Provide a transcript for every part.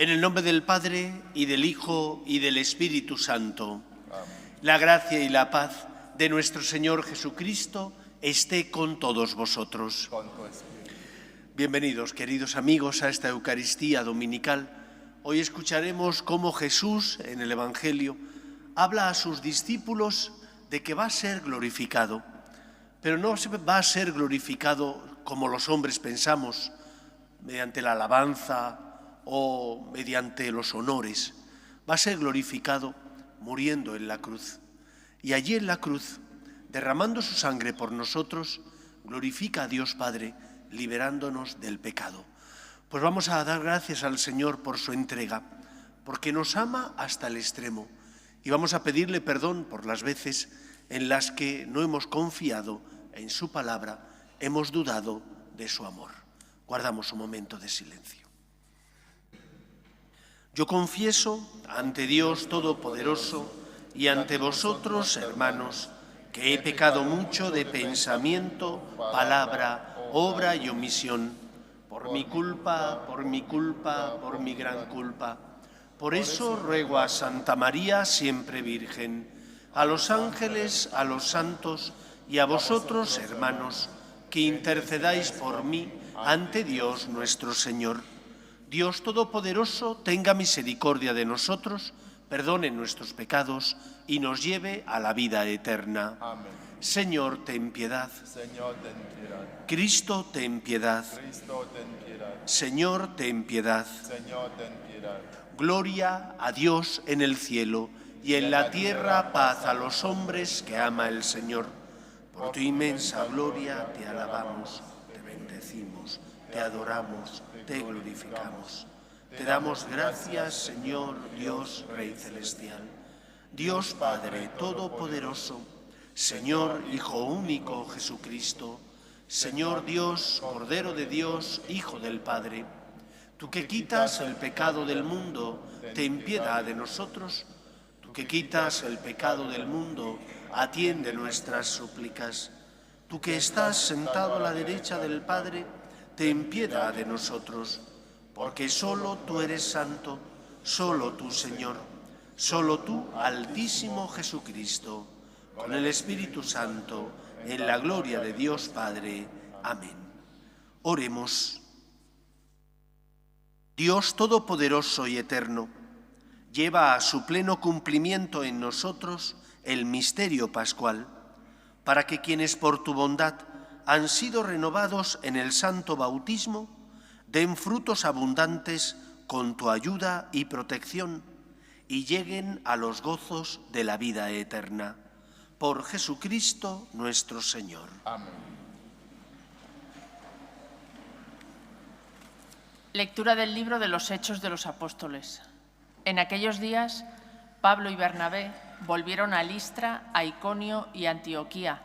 En el nombre del Padre, y del Hijo, y del Espíritu Santo. Amén. La gracia y la paz de nuestro Señor Jesucristo esté con todos vosotros. Con tu espíritu. Bienvenidos, queridos amigos, a esta Eucaristía dominical. Hoy escucharemos cómo Jesús, en el Evangelio, habla a sus discípulos de que va a ser glorificado. Pero no va a ser glorificado como los hombres pensamos, mediante la alabanza o mediante los honores. Va a ser glorificado muriendo en la cruz. Y allí en la cruz, derramando su sangre por nosotros, glorifica a Dios Padre, liberándonos del pecado. Pues vamos a dar gracias al Señor por su entrega, porque nos ama hasta el extremo. Y vamos a pedirle perdón por las veces en las que no hemos confiado en su palabra, hemos dudado de su amor. Guardamos un momento de silencio. Yo confieso ante Dios Todopoderoso y ante vosotros, hermanos, que he pecado mucho de pensamiento, palabra, obra y omisión, por mi culpa, por mi gran culpa. Por eso ruego a Santa María, siempre Virgen, a los ángeles, a los santos y a vosotros, hermanos, que intercedáis por mí ante Dios nuestro Señor. Dios Todopoderoso tenga misericordia de nosotros, perdone nuestros pecados y nos lleve a la vida eterna. Amén. Señor, ten piedad. Señor, ten piedad. Cristo, ten piedad. Cristo, ten piedad. Señor, ten piedad. Señor, ten piedad. Gloria a Dios en el cielo y en la tierra paz a los hombres que ama el Señor. Por tu inmensa gloria te alabamos, te bendecimos, te adoramos, te glorificamos. Te damos gracias, Señor Dios, Rey Celestial, Dios Padre Todopoderoso, Señor Hijo único Jesucristo, Señor Dios, Cordero de Dios, Hijo del Padre. Tú que quitas el pecado del mundo, ten piedad de nosotros. Tú que quitas el pecado del mundo, atiende nuestras súplicas. Tú que estás sentado a la derecha del Padre, ten piedad de nosotros. Porque solo tú eres santo, solo tú, Señor, solo tú, Altísimo Jesucristo, con el Espíritu Santo, en la gloria de Dios Padre. Amén. Oremos. Dios Todopoderoso y Eterno, lleva a su pleno cumplimiento en nosotros el misterio pascual, para que quienes por tu bondad han sido renovados en el santo bautismo, den frutos abundantes con tu ayuda y protección y lleguen a los gozos de la vida eterna. Por Jesucristo nuestro Señor. Amén. Lectura del libro de los Hechos de los Apóstoles. En aquellos días, Pablo y Bernabé volvieron a Listra, a Iconio y a Antioquía,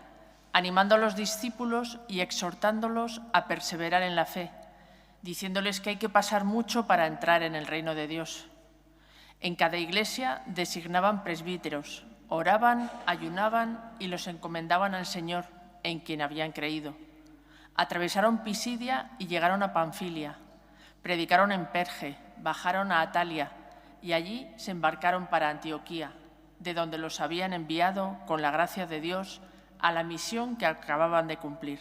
animando a los discípulos y exhortándolos a perseverar en la fe, diciéndoles que hay que pasar mucho para entrar en el reino de Dios. En cada iglesia designaban presbíteros, oraban, ayunaban y los encomendaban al Señor, en quien habían creído. Atravesaron Pisidia y llegaron a Panfilia. Predicaron en Perge, bajaron a Atalia y allí se embarcaron para Antioquía, de donde los habían enviado, con la gracia de Dios, a la misión que acababan de cumplir.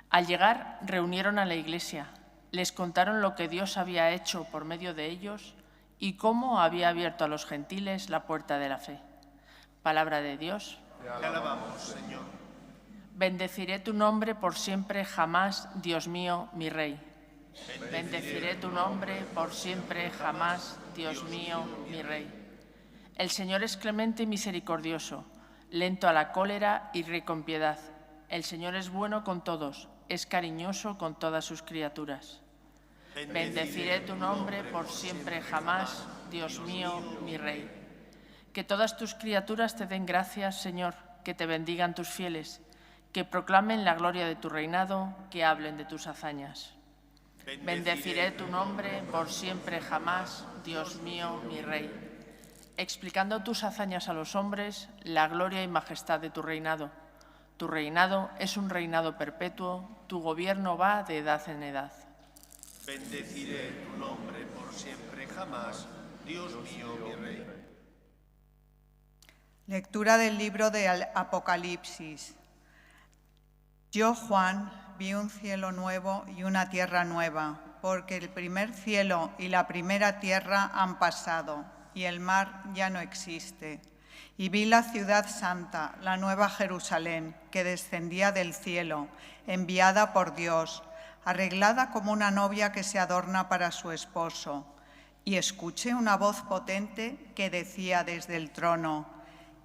Al llegar, reunieron a la iglesia, les contaron lo que Dios había hecho por medio de ellos y cómo había abierto a los gentiles la puerta de la fe. Palabra de Dios. Te alabamos, Señor. Bendeciré tu nombre por siempre jamás, Dios mío, mi Rey. Bendeciré tu nombre por siempre jamás, Dios mío, mi Rey. El Señor es clemente y misericordioso, lento a la cólera y rico en piedad. El Señor es bueno con todos, es cariñoso con todas sus criaturas. Bendeciré tu nombre por siempre jamás, Dios mío, mi Rey. Que todas tus criaturas te den gracias, Señor, que te bendigan tus fieles, que proclamen la gloria de tu reinado, que hablen de tus hazañas. Bendeciré tu nombre por siempre jamás, Dios mío, mi Rey. Explicando tus hazañas a los hombres, la gloria y majestad de tu reinado. Tu reinado es un reinado perpetuo, tu gobierno va de edad en edad. Bendeciré tu nombre por siempre jamás, Dios mío, mi Rey. Lectura del libro del Apocalipsis. Yo, Juan, vi un cielo nuevo y una tierra nueva, porque el primer cielo y la primera tierra han pasado, y el mar ya no existe. Y vi la ciudad santa, la nueva Jerusalén, que descendía del cielo, enviada por Dios, arreglada como una novia que se adorna para su esposo. Y escuché una voz potente que decía desde el trono: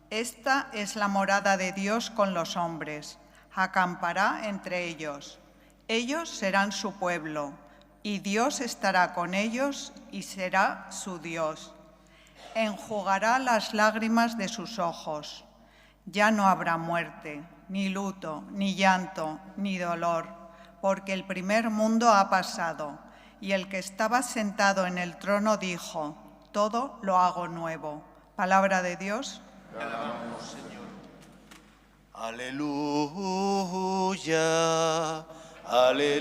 Esta es la morada de Dios con los hombres. Acampará entre ellos. Ellos serán su pueblo, y Dios estará con ellos y será su Dios. Enjugará las lágrimas de sus ojos. Ya no habrá muerte, ni luto, ni llanto, ni dolor, porque el primer mundo ha pasado. Y el que estaba sentado en el trono dijo: Todo lo hago nuevo. Palabra de Dios. Te alabamos, Señor. Aleluya, aleluya,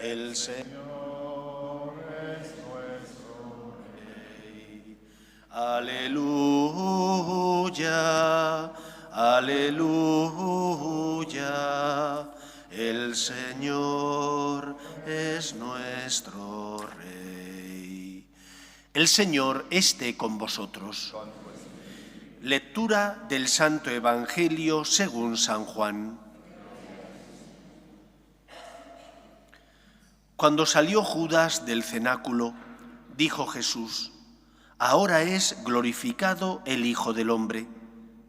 el Señor es nuestro Rey. Aleluya, aleluya, el Señor es nuestro Rey. El Señor esté con vosotros. Lectura del Santo Evangelio según San Juan. Cuando salió Judas del cenáculo, dijo Jesús: Ahora es glorificado el Hijo del Hombre,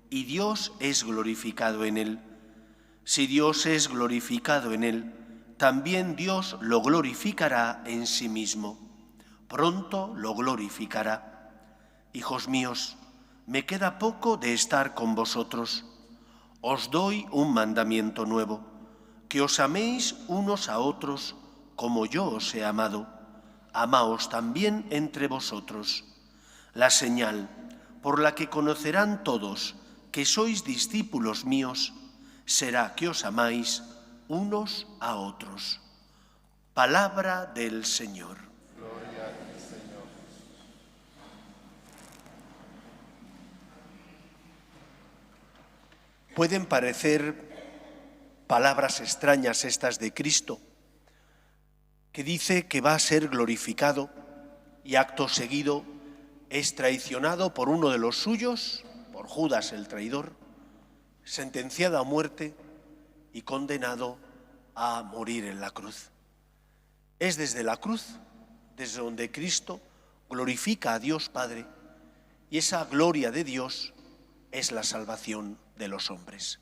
y Dios es glorificado en él. Si Dios es glorificado en él, también Dios lo glorificará en sí mismo. Pronto lo glorificará. Hijos míos, me queda poco de estar con vosotros. Os doy un mandamiento nuevo, que os améis unos a otros como yo os he amado. Amaos también entre vosotros. La señal por la que conocerán todos que sois discípulos míos será que os amáis unos a otros. Palabra del Señor. Gloria a ti, Señor. Pueden parecer palabras extrañas estas de Cristo, que dice que va a ser glorificado y acto seguido es traicionado por uno de los suyos, por Judas el traidor, sentenciado a muerte y condenado a morir en la cruz. Es desde la cruz, desde donde Cristo glorifica a Dios Padre, y esa gloria de Dios es la salvación de los hombres.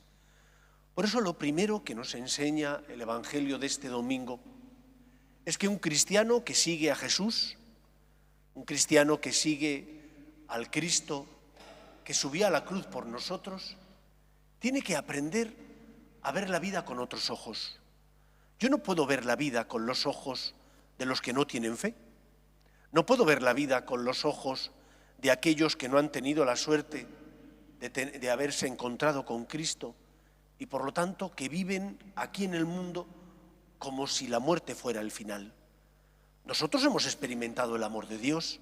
Por eso lo primero que nos enseña el Evangelio de este domingo es que un cristiano que sigue a Jesús, un cristiano que sigue al Cristo que subió a la cruz por nosotros, tiene que aprender a ver la vida con otros ojos. Yo no puedo ver la vida con los ojos de los que no tienen fe. No puedo ver la vida con los ojos de aquellos que no han tenido la suerte de haberse encontrado con Cristo y por lo tanto que viven aquí en el mundo como si la muerte fuera el final. Nosotros hemos experimentado el amor de Dios.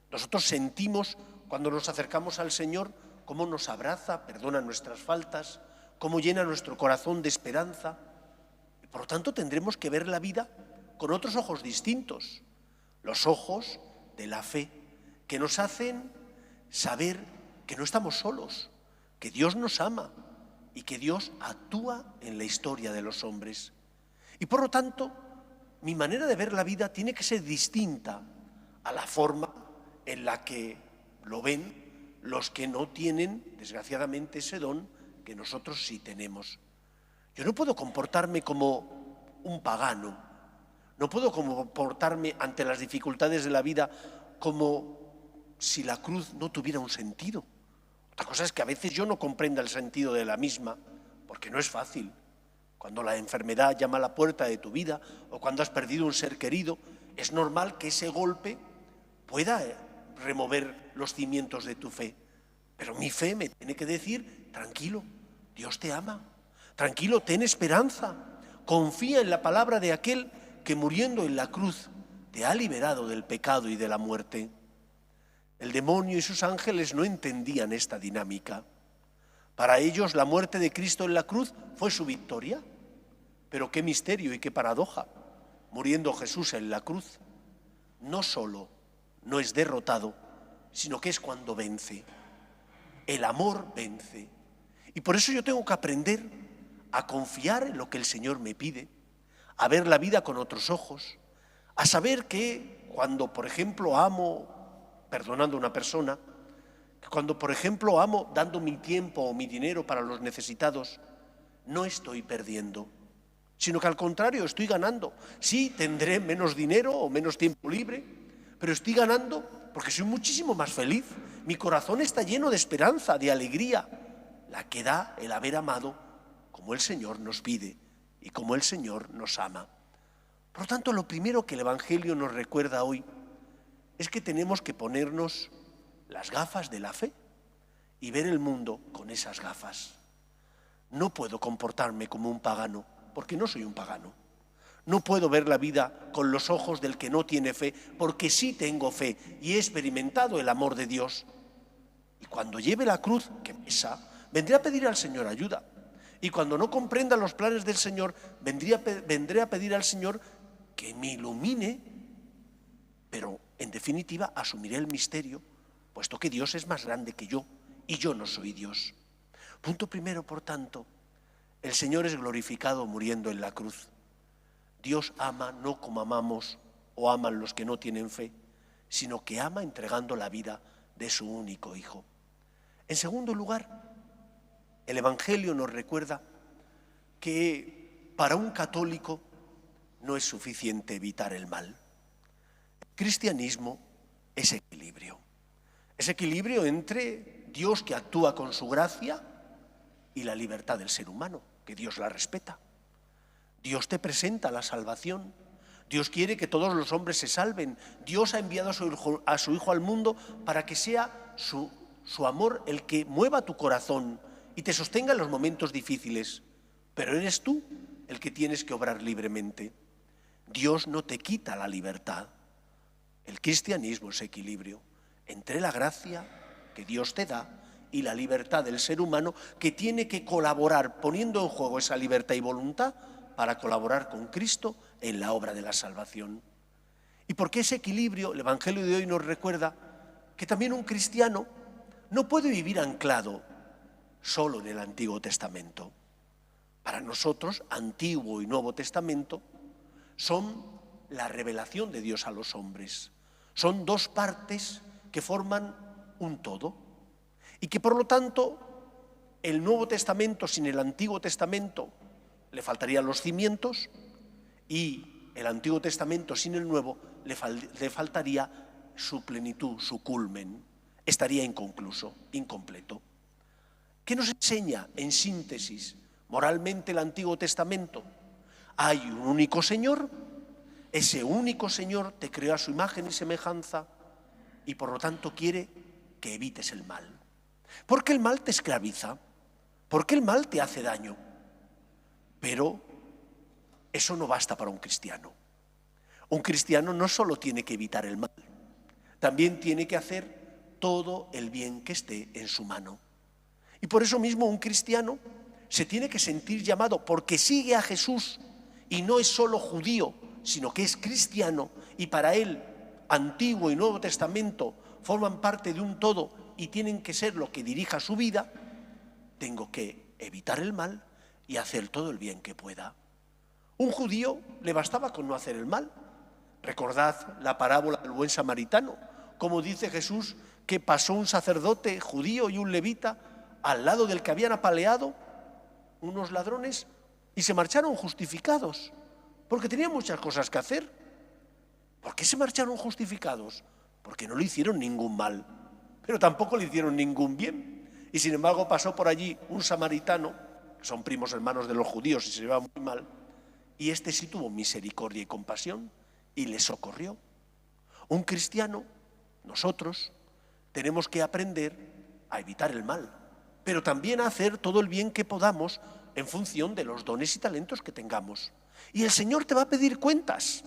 Nosotros sentimos cuando nos acercamos al Señor cómo nos abraza, perdona nuestras faltas, cómo llena nuestro corazón de esperanza. Y por lo tanto tendremos que ver la vida con otros ojos distintos, los ojos de la fe, que nos hacen saber que no estamos solos, que Dios nos ama y que Dios actúa en la historia de los hombres. Y por lo tanto, mi manera de ver la vida tiene que ser distinta a la forma en la que lo ven los que no tienen, desgraciadamente, ese don que nosotros sí tenemos. Yo no puedo comportarme como un pagano, no puedo comportarme ante las dificultades de la vida como si la cruz no tuviera un sentido. Otra cosa es que a veces yo no comprenda el sentido de la misma, porque no es fácil. Cuando la enfermedad llama a la puerta de tu vida o cuando has perdido un ser querido, es normal que ese golpe pueda remover los cimientos de tu fe. Pero mi fe me tiene que decir: tranquilo, Dios te ama. Tranquilo, ten esperanza. Confía en la palabra de aquel que muriendo en la cruz te ha liberado del pecado y de la muerte. El demonio y sus ángeles no entendían esta dinámica. Para ellos la muerte de Cristo en la cruz fue su victoria. Pero qué misterio y qué paradoja. Muriendo Jesús en la cruz, no solo no es derrotado, sino que es cuando vence. El amor vence. Y por eso yo tengo que aprender a confiar en lo que el Señor me pide, a ver la vida con otros ojos, a saber que cuando, por ejemplo, amo perdonando a una persona, que cuando, por ejemplo, amo dando mi tiempo o mi dinero para los necesitados, no estoy perdiendo, sino que al contrario estoy ganando. Sí, tendré menos dinero o menos tiempo libre, pero estoy ganando porque soy muchísimo más feliz. Mi corazón está lleno de esperanza, de alegría, la que da el haber amado como el Señor nos pide y como el Señor nos ama. Por lo tanto, lo primero que el Evangelio nos recuerda hoy es que tenemos que ponernos las gafas de la fe y ver el mundo con esas gafas. No puedo comportarme como un pagano, porque no soy un pagano. No puedo ver la vida con los ojos del que no tiene fe, porque sí tengo fe y he experimentado el amor de Dios. Y cuando lleve la cruz, que pesa, vendré a pedir al Señor ayuda. Y cuando no comprenda los planes del Señor, vendré a pedir al Señor que me ilumine, pero en definitiva asumiré el misterio, puesto que Dios es más grande que yo y yo no soy Dios. Punto primero, por tanto, el Señor es glorificado muriendo en la cruz. Dios ama no como amamos o aman los que no tienen fe, sino que ama entregando la vida de su único Hijo. En segundo lugar, el Evangelio nos recuerda que para un católico no es suficiente evitar el mal. El cristianismo es equilibrio. Es equilibrio entre Dios que actúa con su gracia y la libertad del ser humano, que Dios la respeta. Dios te presenta la salvación. Dios quiere que todos los hombres se salven. Dios ha enviado a su Hijo al mundo para que sea su amor el que mueva tu corazón y te sostenga en los momentos difíciles. Pero eres tú el que tienes que obrar libremente. Dios no te quita la libertad. El cristianismo es equilibrio entre la gracia que Dios te da y la libertad del ser humano, que tiene que colaborar poniendo en juego esa libertad y voluntad para colaborar con Cristo en la obra de la salvación. Y porque ese equilibrio, el Evangelio de hoy nos recuerda que también un cristiano no puede vivir anclado solo en el Antiguo Testamento. Para nosotros, Antiguo y Nuevo Testamento son la revelación de Dios a los hombres. Son dos partes que forman un todo y que por lo tanto el Nuevo Testamento sin el Antiguo Testamento le faltarían los cimientos y el Antiguo Testamento sin el Nuevo le faltaría su plenitud, su culmen. Estaría inconcluso, incompleto. ¿Qué nos enseña en síntesis moralmente el Antiguo Testamento? Hay un único Señor, ese único Señor te creó a su imagen y semejanza y por lo tanto quiere que evites el mal. Porque el mal te esclaviza, porque el mal te hace daño. Pero eso no basta para un cristiano. Un cristiano no solo tiene que evitar el mal, también tiene que hacer todo el bien que esté en su mano. Y por eso mismo un cristiano se tiene que sentir llamado, porque sigue a Jesús y no es solo judío, sino que es cristiano, y para él Antiguo y Nuevo Testamento forman parte de un todo y tienen que ser lo que dirija su vida. Tengo que evitar el mal y hacer todo el bien que pueda. Un judío le bastaba con no hacer el mal. Recordad la parábola del buen samaritano, como dice Jesús que pasó un sacerdote judío y un levita al lado del que habían apaleado unos ladrones y se marcharon justificados, porque tenían muchas cosas que hacer. ¿Por qué se marcharon justificados? Porque no le hicieron ningún mal, pero tampoco le hicieron ningún bien. Y sin embargo pasó por allí un samaritano, que son primos hermanos de los judíos y se llevaban muy mal, y este sí tuvo misericordia y compasión y le socorrió. Un cristiano, nosotros, tenemos que aprender a evitar el mal, pero también a hacer todo el bien que podamos en función de los dones y talentos que tengamos. Y el Señor te va a pedir cuentas,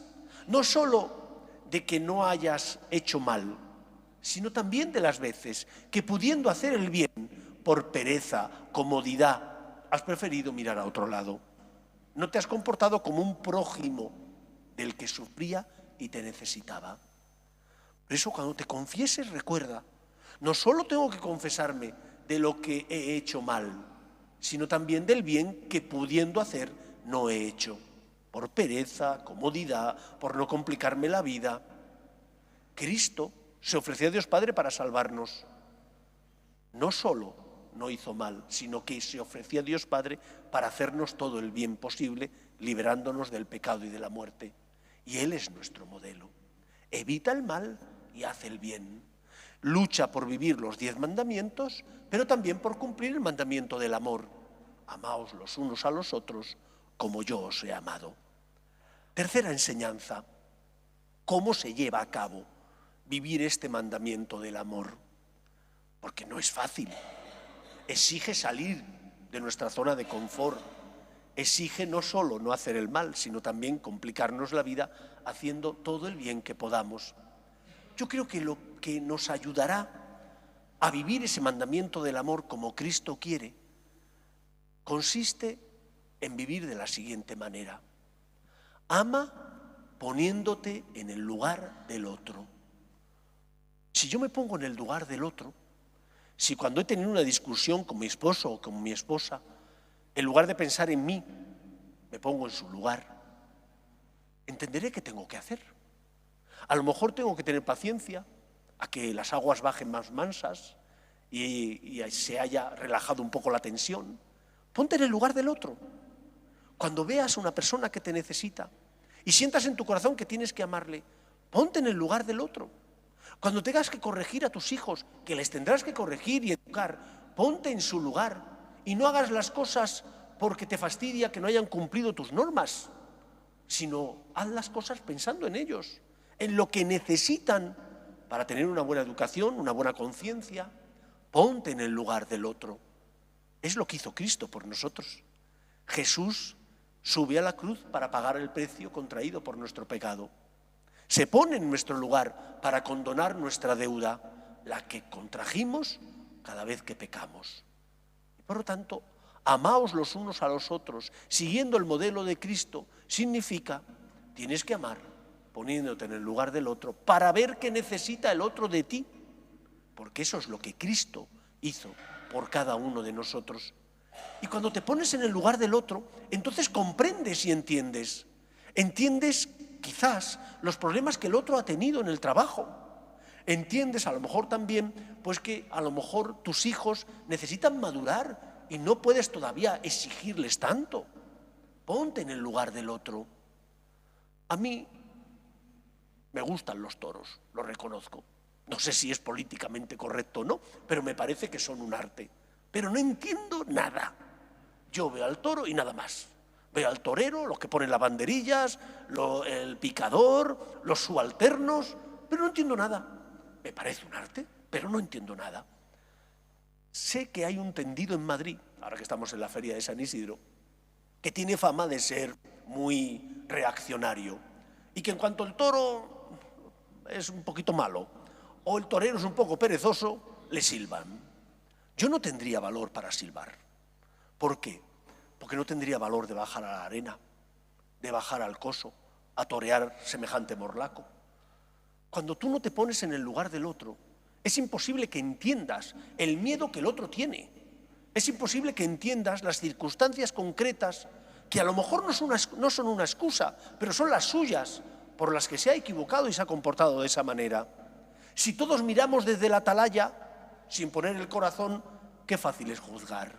no solo de que no hayas hecho mal, sino también de las veces que, pudiendo hacer el bien, por pereza, comodidad, has preferido mirar a otro lado. No te has comportado como un prójimo del que sufría y te necesitaba. Por eso, cuando te confieses, recuerda, no solo tengo que confesarme de lo que he hecho mal, sino también del bien que, pudiendo hacer, no he hecho, por pereza, comodidad, por no complicarme la vida. Cristo se ofreció a Dios Padre para salvarnos. No solo no hizo mal, sino que se ofreció a Dios Padre para hacernos todo el bien posible, liberándonos del pecado y de la muerte. Y Él es nuestro modelo. Evita el mal y hace el bien. Lucha por vivir los 10 mandamientos, pero también por cumplir el mandamiento del amor. Amaos los unos a los otros como yo os he amado. Tercera enseñanza: ¿cómo se lleva a cabo vivir este mandamiento del amor? Porque no es fácil. Exige salir de nuestra zona de confort. Exige no solo no hacer el mal, sino también complicarnos la vida haciendo todo el bien que podamos. Yo creo que lo que nos ayudará a vivir ese mandamiento del amor como Cristo quiere consiste en vivir de la siguiente manera: ama poniéndote en el lugar del otro. Si yo me pongo en el lugar del otro, si cuando he tenido una discusión con mi esposo o con mi esposa, en lugar de pensar en mí, me pongo en su lugar, entenderé qué tengo que hacer. A lo mejor tengo que tener paciencia a que las aguas bajen más mansas y se haya relajado un poco la tensión. Ponte en el lugar del otro. Cuando veas a una persona que te necesita y sientas en tu corazón que tienes que amarle, ponte en el lugar del otro. Cuando tengas que corregir a tus hijos, que les tendrás que corregir y educar, ponte en su lugar y no hagas las cosas porque te fastidia que no hayan cumplido tus normas, sino haz las cosas pensando en ellos, en lo que necesitan para tener una buena educación, una buena conciencia. Ponte en el lugar del otro. Es lo que hizo Cristo por nosotros. Jesús sube a la cruz para pagar el precio contraído por nuestro pecado. Se pone en nuestro lugar para condonar nuestra deuda, la que contrajimos cada vez que pecamos. Y por lo tanto, amaos los unos a los otros, siguiendo el modelo de Cristo, significa, tienes que amar poniéndote en el lugar del otro para ver qué necesita el otro de ti, porque eso es lo que Cristo hizo por cada uno de nosotros. Y cuando te pones en el lugar del otro, entonces comprendes y entiendes. Entiendes quizás los problemas que el otro ha tenido en el trabajo. Entiendes a lo mejor también pues que a lo mejor tus hijos necesitan madurar y no puedes todavía exigirles tanto. Ponte en el lugar del otro. A mí me gustan los toros, lo reconozco. No sé si es políticamente correcto o no, pero me parece que son un arte. Pero no entiendo nada. Yo veo al toro y nada más. Veo al torero, los que ponen las banderillas, el picador, los subalternos, pero no entiendo nada. Me parece un arte, pero no entiendo nada. Sé que hay un tendido en Madrid, ahora que estamos en la feria de San Isidro, que tiene fama de ser muy reaccionario y que en cuanto el toro es un poquito malo o el torero es un poco perezoso, le silban. Yo no tendría valor para silbar. ¿Por qué? Porque no tendría valor de bajar a la arena, de bajar al coso, a torear semejante morlaco. Cuando tú no te pones en el lugar del otro, es imposible que entiendas el miedo que el otro tiene. Es imposible que entiendas las circunstancias concretas que a lo mejor no son una excusa, pero son las suyas por las que se ha equivocado y se ha comportado de esa manera. Si todos miramos desde la atalaya, sin poner el corazón, qué fácil es juzgar.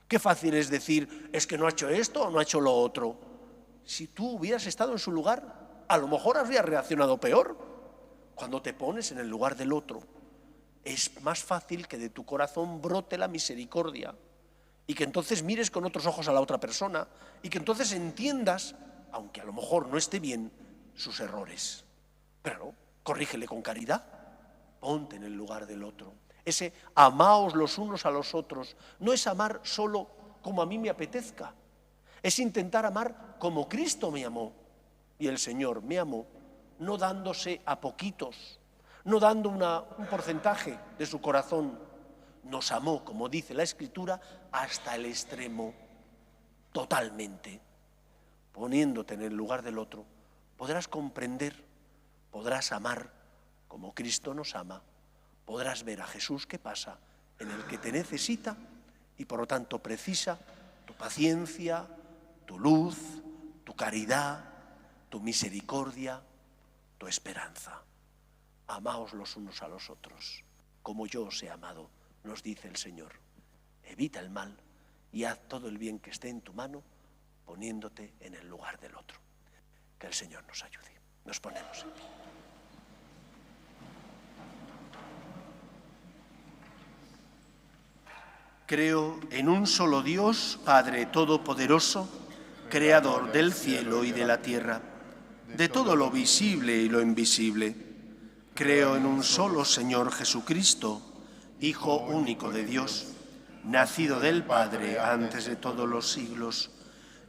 Qué fácil es decir, es que no ha hecho esto o no ha hecho lo otro. Si tú hubieras estado en su lugar, a lo mejor habrías reaccionado peor. Cuando te pones en el lugar del otro, es más fácil que de tu corazón brote la misericordia y que entonces mires con otros ojos a la otra persona y que entonces entiendas, aunque a lo mejor no esté bien, sus errores. Pero no, corrígele con caridad, ponte en el lugar del otro. Ese amaos los unos a los otros no es amar solo como a mí me apetezca, es intentar amar como Cristo me amó. Y el Señor me amó no dándose a poquitos, no dando un porcentaje de su corazón. Nos amó, como dice la Escritura, hasta el extremo, totalmente. Poniéndote en el lugar del otro, podrás comprender, podrás amar como Cristo nos ama, podrás ver a Jesús que pasa, en el que te necesita y por lo tanto precisa tu paciencia, tu luz, tu caridad, tu misericordia, tu esperanza. Amaos los unos a los otros, como yo os he amado, nos dice el Señor. Evita el mal y haz todo el bien que esté en tu mano, poniéndote en el lugar del otro. Que el Señor nos ayude. Nos ponemos en pie. Creo en un solo Dios, Padre Todopoderoso, Creador del cielo y de la tierra, de todo lo visible y lo invisible. Creo en un solo Señor Jesucristo, Hijo único de Dios, nacido del Padre antes de todos los siglos,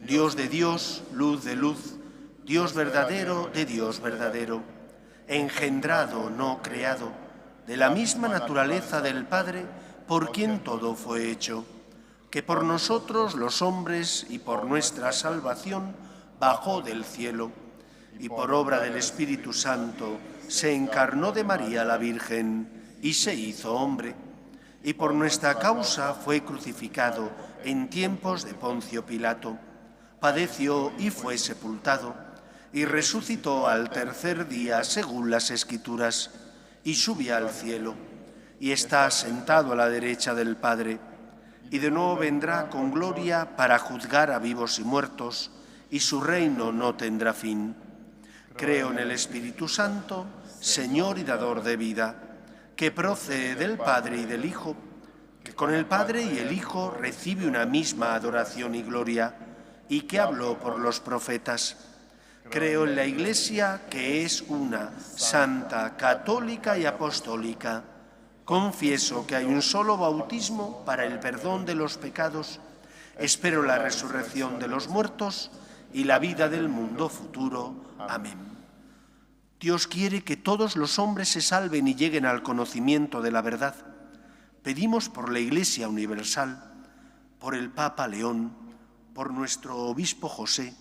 Dios de Dios, luz de luz, Dios verdadero de Dios verdadero, engendrado, no creado, de la misma naturaleza del Padre, por quien todo fue hecho, que por nosotros los hombres y por nuestra salvación bajó del cielo, y por obra del Espíritu Santo se encarnó de María la Virgen y se hizo hombre, y por nuestra causa fue crucificado en tiempos de Poncio Pilato, padeció y fue sepultado, y resucitó al tercer día según las Escrituras, y subió al cielo, y está sentado a la derecha del Padre, y de nuevo vendrá con gloria para juzgar a vivos y muertos, y su reino no tendrá fin. Creo en el Espíritu Santo, Señor y dador de vida, que procede del Padre y del Hijo, que con el Padre y el Hijo recibe una misma adoración y gloria, y que habló por los profetas. Creo en la Iglesia, que es una, santa, católica y apostólica. Confieso que hay un solo bautismo para el perdón de los pecados. Espero la resurrección de los muertos y la vida del mundo futuro. Amén. Dios quiere que todos los hombres se salven y lleguen al conocimiento de la verdad. Pedimos por la Iglesia universal, por el Papa León, por nuestro obispo José,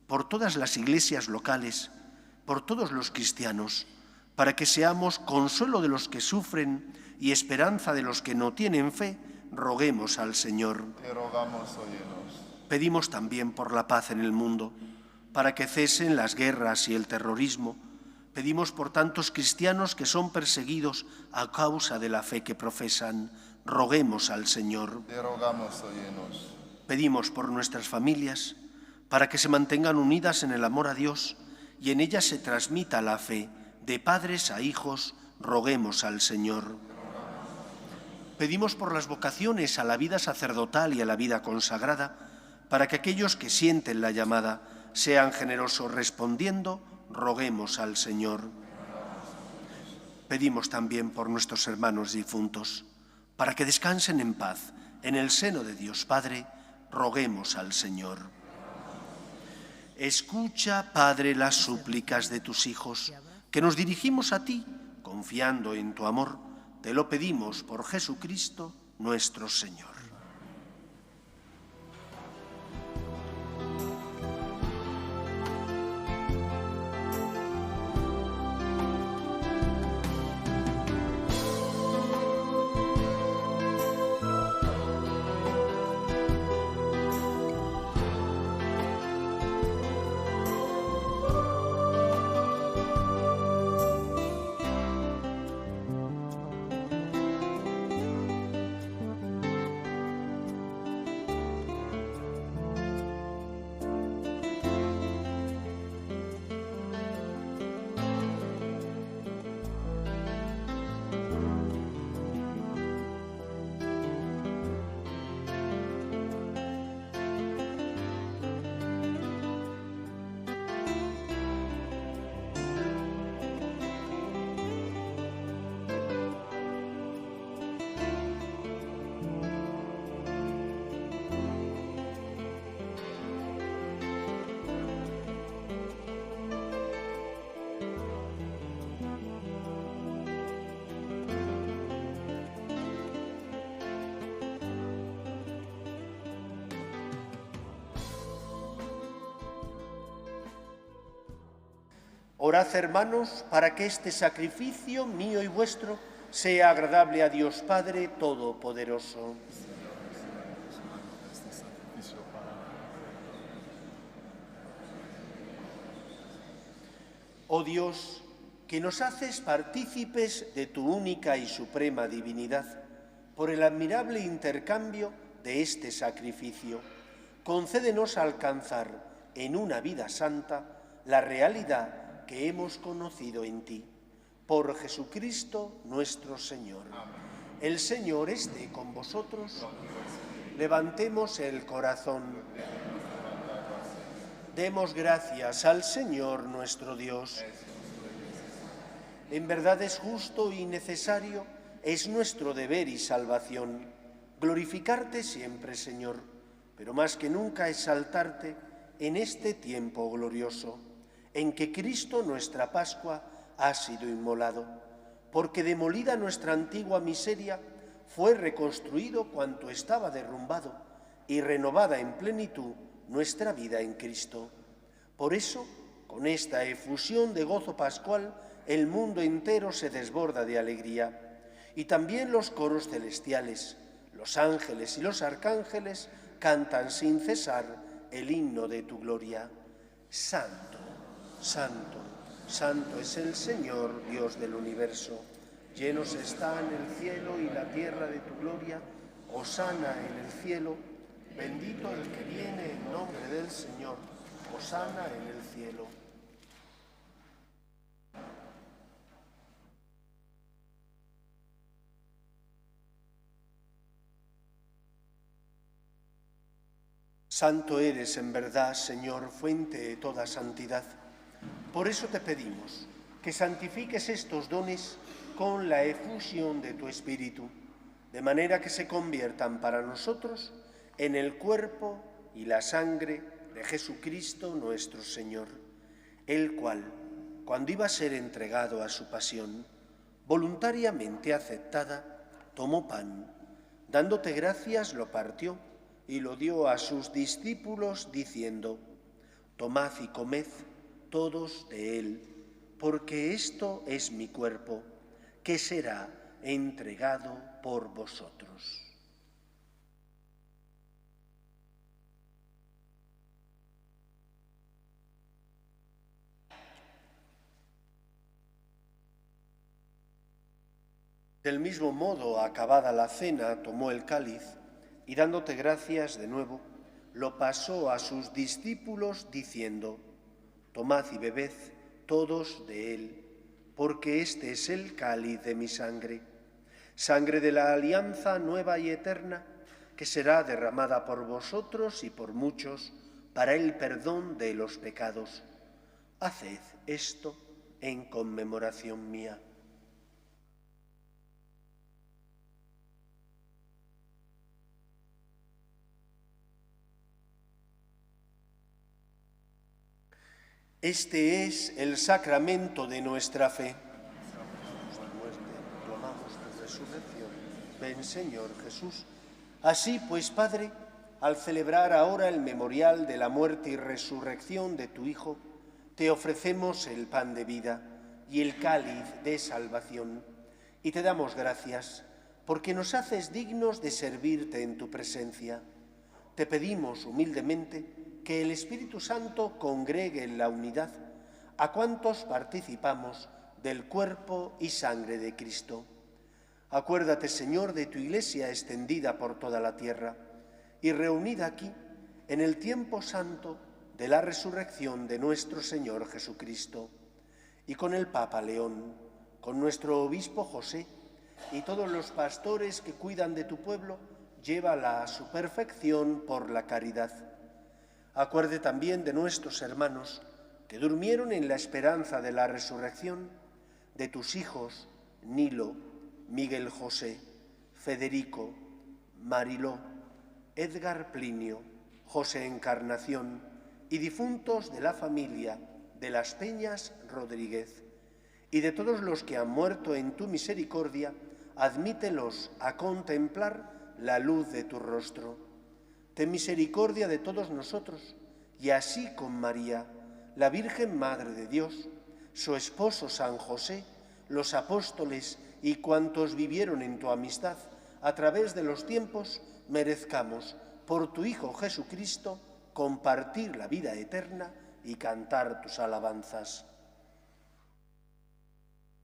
por todas las iglesias locales, por todos los cristianos, para que seamos consuelo de los que sufren y esperanza de los que no tienen fe, roguemos al Señor. Te rogamos, óyenos. Pedimos también por la paz en el mundo, para que cesen las guerras y el terrorismo. Pedimos por tantos cristianos que son perseguidos a causa de la fe que profesan. Roguemos al Señor. Te rogamos, óyenos. Pedimos por nuestras familias, para que se mantengan unidas en el amor a Dios y en ellas se transmita la fe. De padres a hijos, roguemos al Señor. Pedimos por las vocaciones a la vida sacerdotal y a la vida consagrada, para que aquellos que sienten la llamada sean generosos respondiendo, roguemos al Señor. Pedimos también por nuestros hermanos difuntos, para que descansen en paz en el seno de Dios Padre, roguemos al Señor. Escucha, Padre, las súplicas de tus hijos, que nos dirigimos a ti, confiando en tu amor. Te lo pedimos por Jesucristo, nuestro Señor. Orad, hermanos, para que este sacrificio mío y vuestro sea agradable a Dios Padre Todopoderoso. Este sacrificio para Oh Dios, que nos haces partícipes de tu única y suprema divinidad, por el admirable intercambio de este sacrificio, concédenos alcanzar en una vida santa la realidad que hemos conocido en ti. Por Jesucristo nuestro Señor. El Señor esté con vosotros. Levantemos el corazón. Demos gracias al Señor nuestro Dios. En verdad es justo y necesario, es nuestro deber y salvación, glorificarte siempre, Señor, pero más que nunca exaltarte en este tiempo glorioso, en que Cristo, nuestra Pascua, ha sido inmolado, porque demolida nuestra antigua miseria, fue reconstruido cuanto estaba derrumbado y renovada en plenitud nuestra vida en Cristo. Por eso, con esta efusión de gozo pascual, el mundo entero se desborda de alegría, y también los coros celestiales, los ángeles y los arcángeles cantan sin cesar el himno de tu gloria. Santo, santo, santo es el Señor, Dios del universo. Llenos están el cielo y la tierra de tu gloria. Hosana en el cielo. Bendito el que viene en nombre del Señor. Hosana en el cielo. Santo eres en verdad, Señor, fuente de toda santidad. Por eso te pedimos que santifiques estos dones con la efusión de tu Espíritu, de manera que se conviertan para nosotros en el cuerpo y la sangre de Jesucristo nuestro Señor, el cual, cuando iba a ser entregado a su pasión, voluntariamente aceptada, tomó pan, dándote gracias, lo partió y lo dio a sus discípulos, diciendo: Tomad y comed todos de él, porque esto es mi cuerpo, que será entregado por vosotros. Del mismo modo, acabada la cena, tomó el cáliz y, dándote gracias de nuevo, lo pasó a sus discípulos, diciendo: Tomad y bebed todos de él, porque este es el cáliz de mi sangre, sangre de la alianza nueva y eterna, que será derramada por vosotros y por muchos para el perdón de los pecados. Haced esto en conmemoración mía. Este es el sacramento de nuestra fe. Por muerte proclamamos tu resurrección. Ven, Señor Jesús. Así pues, Padre, al celebrar ahora el memorial de la muerte y resurrección de tu Hijo, te ofrecemos el pan de vida y el cáliz de salvación, y te damos gracias porque nos haces dignos de servirte en tu presencia. Te pedimos humildemente que el Espíritu Santo congregue en la unidad a cuantos participamos del cuerpo y sangre de Cristo. Acuérdate, Señor, de tu Iglesia extendida por toda la tierra y reunida aquí en el tiempo santo de la resurrección de nuestro Señor Jesucristo, y con el Papa León, con nuestro obispo José y todos los pastores que cuidan de tu pueblo, llévala a su perfección por la caridad. Acuerde también de nuestros hermanos que durmieron en la esperanza de la resurrección, de tus hijos Nilo, Miguel José, Federico, Mariló, Edgar Plinio, José Encarnación y difuntos de la familia de las Peñas Rodríguez, y de todos los que han muerto en tu misericordia, admítelos a contemplar la luz de tu rostro. Ten misericordia de todos nosotros, y así con María, la Virgen Madre de Dios, su esposo San José, los apóstoles y cuantos vivieron en tu amistad a través de los tiempos, merezcamos, por tu Hijo Jesucristo, compartir la vida eterna y cantar tus alabanzas.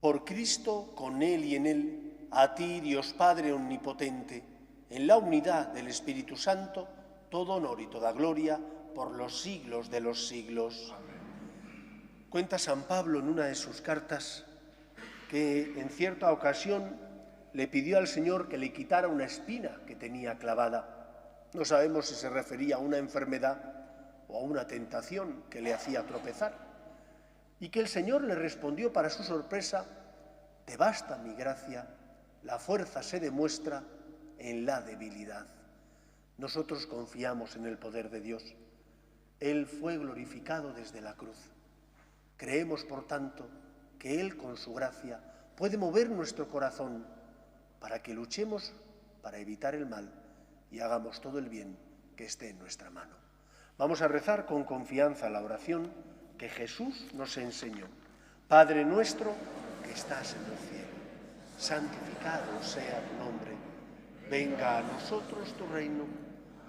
Por Cristo, con Él y en Él, a ti, Dios Padre Omnipotente, en la unidad del Espíritu Santo, todo honor y toda gloria por los siglos de los siglos. Amén. Cuenta San Pablo en una de sus cartas que en cierta ocasión le pidió al Señor que le quitara una espina que tenía clavada. No sabemos si se refería a una enfermedad o a una tentación que le hacía tropezar. Y que el Señor le respondió para su sorpresa: te basta mi gracia, la fuerza se demuestra en la debilidad. Nosotros confiamos en el poder de Dios. Él fue glorificado desde la cruz. Creemos, por tanto, que Él, con su gracia, puede mover nuestro corazón para que luchemos para evitar el mal y hagamos todo el bien que esté en nuestra mano. Vamos a rezar con confianza la oración que Jesús nos enseñó. Padre nuestro que estás en el cielo, santificado sea tu nombre. Venga a nosotros tu reino.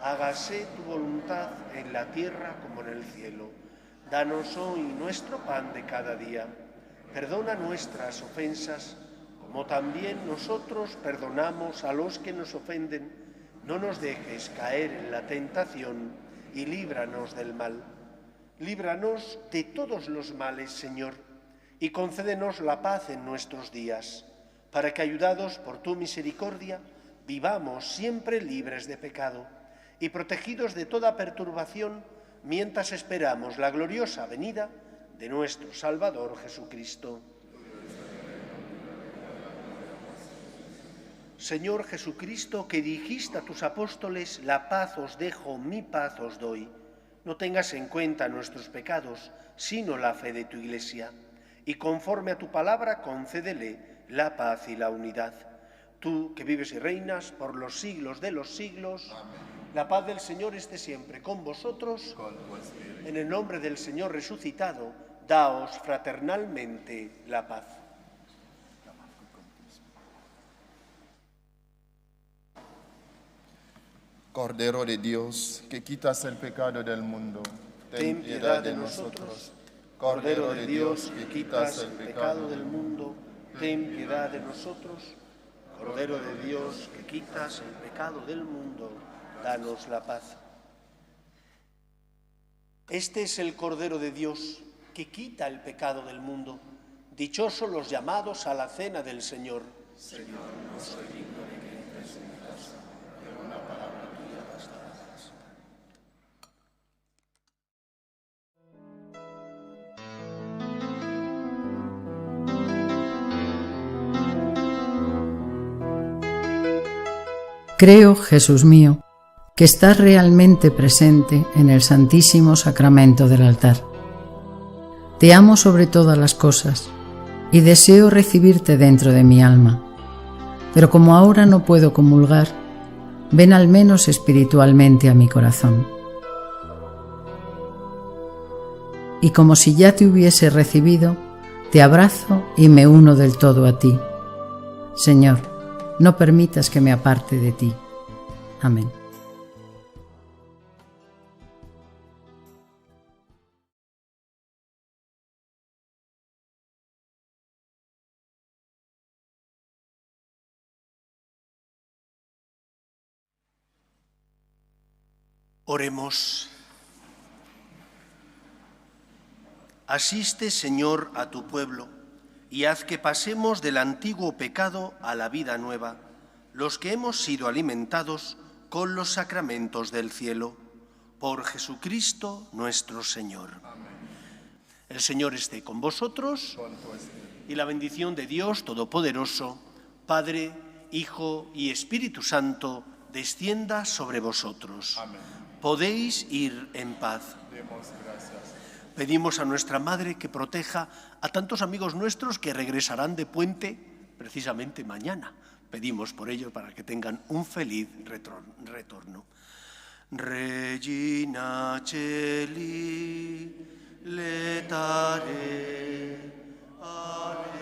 Hágase tu voluntad en la tierra como en el cielo. Danos hoy nuestro pan de cada día. Perdona nuestras ofensas, como también nosotros perdonamos a los que nos ofenden. No nos dejes caer en la tentación y líbranos del mal. Líbranos de todos los males, Señor, y concédenos la paz en nuestros días, para que, ayudados por tu misericordia, vivamos siempre libres de pecado y protegidos de toda perturbación, mientras esperamos la gloriosa venida de nuestro Salvador Jesucristo. Señor Jesucristo, que dijiste a tus apóstoles: la paz os dejo, mi paz os doy, no tengas en cuenta nuestros pecados, sino la fe de tu Iglesia, y conforme a tu palabra concédele la paz y la unidad. Tú, que vives y reinas por los siglos de los siglos. Amén. La paz del Señor esté siempre con vosotros. En el nombre del Señor resucitado, daos fraternalmente la paz. Cordero de Dios, que quitas el pecado del mundo, ten piedad de nosotros. Cordero de Dios, que quitas el pecado del mundo, ten piedad de nosotros. Cordero de Dios, que quitas el pecado del mundo, danos la paz. Este es el Cordero de Dios, que quita el pecado del mundo. Dichosos los llamados a la cena del Señor. Señor, no soy digno de que entres en mi casa, pero una palabra tuya bastará. Creo, Jesús mío, que estás realmente presente en el Santísimo Sacramento del altar. Te amo sobre todas las cosas y deseo recibirte dentro de mi alma, pero como ahora no puedo comulgar, ven al menos espiritualmente a mi corazón. Y como si ya te hubiese recibido, te abrazo y me uno del todo a ti. Señor, no permitas que me aparte de ti. Amén. Oremos. Asiste, Señor, a tu pueblo y haz que pasemos del antiguo pecado a la vida nueva, los que hemos sido alimentados con los sacramentos del cielo. Por Jesucristo nuestro Señor. Amén. El Señor esté con vosotros y la bendición de Dios Todopoderoso, Padre, Hijo y Espíritu Santo, descienda sobre vosotros. Amén. Podéis ir en paz. Demos gracias. Pedimos a nuestra Madre que proteja a tantos amigos nuestros que regresarán de puente precisamente mañana. Pedimos por ello para que tengan un feliz retorno. Regina Celi, letare, Aleluya.